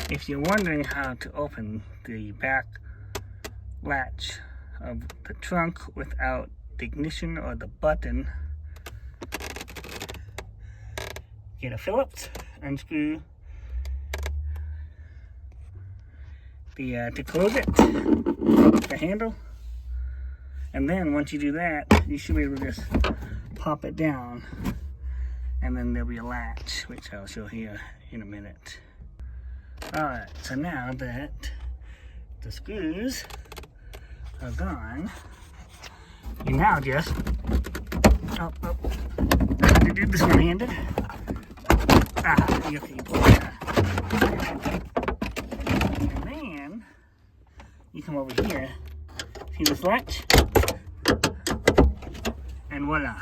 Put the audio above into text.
If you're wondering how to open the back latch of the trunk without the ignition or the button, get a Phillips, unscrew the to close it, the handle, and then once you do that, you should be able to just pop it down, and then there'll be a latch, which I'll show here in a minute. Alright, so now that the screws are gone, you now just, I had to do this one-handed. You pull that. And then, you come over here, see this latch? And voila.